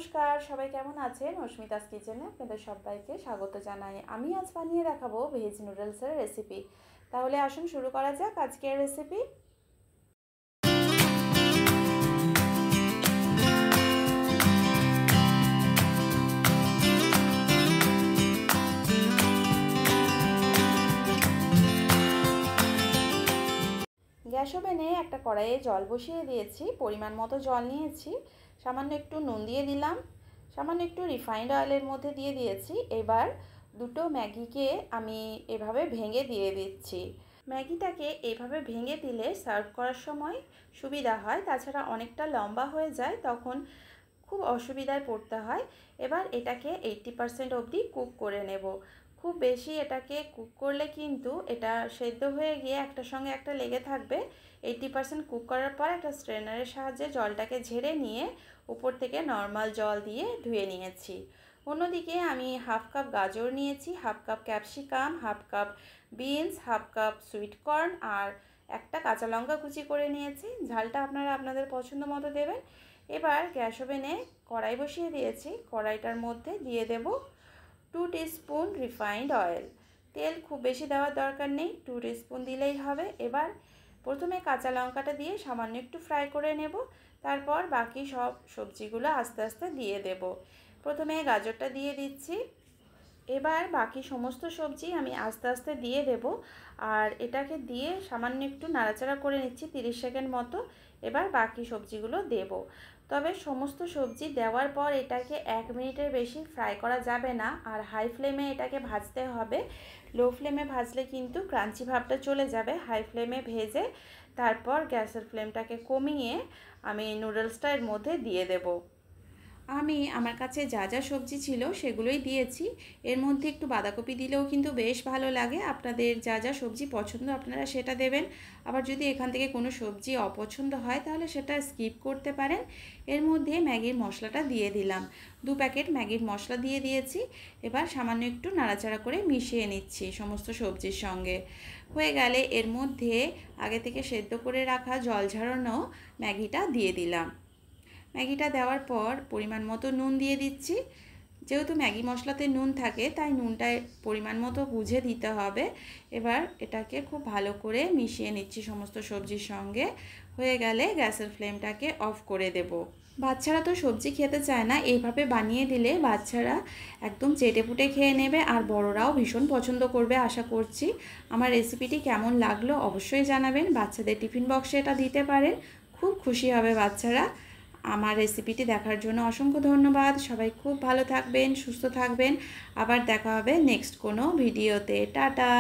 নমস্কার, সবাই কেমন আছেন? অস্মিতাস কিচেনে আপনাদের সবাইকে স্বাগত জানাই। আমি আজ বানিয়ে দেখাবো ভেজ নুডলসের রেসিপি। তাহলে আসুন শুরু করা যাক আজকের রেসিপি। গ্যাস ওভেনে একটা কড়াইয়ে জল বসিয়ে দিয়েছি, পরিমাণ মতো জল নিয়েছি, সামান্য একটু নুন দিয়ে দিলাম, সামান্য একটু রিফাইন্ড অয়েলের মধ্যে দিয়ে দিয়েছি। এবার দুটো ম্যাগিকে আমি এভাবে ভেঙে দিয়ে দিচ্ছি। ম্যাগিটাকে এভাবে ভেঙে দিলে সার্ভ করার সময় সুবিধা হয়, তাছাড়া অনেকটা লম্বা হয়ে যায়, তখন খুব অসুবিধায় পড়তে হয়। এবার এটাকে 80% অবধি কুক করে নেব। খুব বেশি এটাকে কুক করলে কিন্তু এটা সেদ্ধ হয়ে গিয়ে একটার সঙ্গে একটা লেগে থাকবে। 80% কুক করার পর একটা স্ট্রেনারের সাহায্যে জলটাকে ঝেড়ে নিয়ে উপর থেকে নর্মাল জল দিয়ে ধুয়ে নিয়েছি। অন্যদিকে আমি হাফ কাপ গাজর নিয়েছি, half cup capsicum, half cup beans, half cup sweet corn আর একটা কাঁচা লঙ্কা কুচি করে নিয়েছি। ঝালটা আপনারা আপনাদের পছন্দ মতো দেবেন। এবার গ্যাস ওভেনে কড়াই বসিয়ে দিয়েছি। কড়াইটার মধ্যে দিয়ে দেব 2 টিস্পুন রিফাইন্ড অয়েল। তেল খুব বেশি দেওয়ার দরকার নেই, 2 টিস্পুন দিলেই হবে। এবার প্রথমে কাঁচা লঙ্কাটা দিয়ে সামান্য একটু ফ্রাই করে নেব, তারপর বাকি সব সবজিগুলো আস্তে আস্তে দিয়ে দেব। প্রথমে গাজরটা দিয়ে দিচ্ছি, এবার বাকি সমস্ত সবজি আমি আস্তে আস্তে দিয়ে দেব। আর এটাকে দিয়ে সামান্য একটু নাড়াচাড়া করে নিচ্ছি 30 সেকেন্ড মতো। এবার বাকি সবজিগুলো দেব। তবে সমস্ত সবজি দেওয়ার পর এটাকে 1 মিনিটের বেশি ফ্রাই করা যাবে না, আর হাই ফ্লেমে এটাকে ভাজতে হবে। লো ফ্লেমে ভাজলে কিন্তু ক্রাঞ্চি ভাবটা চলে যাবে। হাই ফ্লেমে ভেজে তারপর গ্যাসের ফ্লেমটাকে কমিয়ে আমি নুডলসটা এর মধ্যে দিয়ে দেব। আমি আমার কাছে যা যা সবজি ছিল সেগুলোই দিয়েছি। এর মধ্যে একটু বাঁধাকপি দিলেও কিন্তু বেশ ভালো লাগে। আপনাদের যা যা সবজি পছন্দ আপনারা সেটা দেবেন। আবার যদি এখান থেকে কোনো সবজি অপছন্দ হয় তাহলে সেটা স্কিপ করতে পারেন। এর মধ্যে ম্যাগির মশলাটা দিয়ে দিলাম, 2 প্যাকেট ম্যাগির মশলা দিয়ে দিয়েছি। এবার সামান্য একটু নাড়াচাড়া করে মিশিয়ে নিচ্ছি সমস্ত সবজির সঙ্গে। হয়ে গেলে এর মধ্যে আগে থেকে সেদ্ধ করে রাখা জল ঝরানো ম্যাগিটা দিয়ে দিলাম। ম্যাগিটা দেওয়ার পর পরিমাণ মতো নুন দিয়ে দিচ্ছি। যেহেতু ম্যাগি মশলাতে নুন থাকে তাই নুনটা পরিমাণ মতো বুঝে দিতে হবে। এবার এটাকে খুব ভালো করে মিশিয়ে নিচ্ছি সমস্ত সবজির সঙ্গে। হয়ে গেলে গ্যাসের ফ্লেমটাকে অফ করে দেব। বাচ্চারা তো সবজি খেতে চায় না, এইভাবে বানিয়ে দিলে বাচ্চারা একদম চেটেপুটে খেয়ে নেবে, আর বড়রাও ভীষণ পছন্দ করবে আশা করছি। আমার রেসিপিটি কেমন লাগলো অবশ্যই জানাবেন। বাচ্চাদের টিফিন বক্সে এটা দিতে পারেন, খুব খুশি হবে বাচ্চারা। আমার রেসিপিটি দেখার জন্য অসংখ্য ধন্যবাদ। সবাই খুব ভালো থাকবেন, সুস্থ থাকবেন। আবার দেখা হবে নেক্সট কোনো ভিডিওতে। টাটা।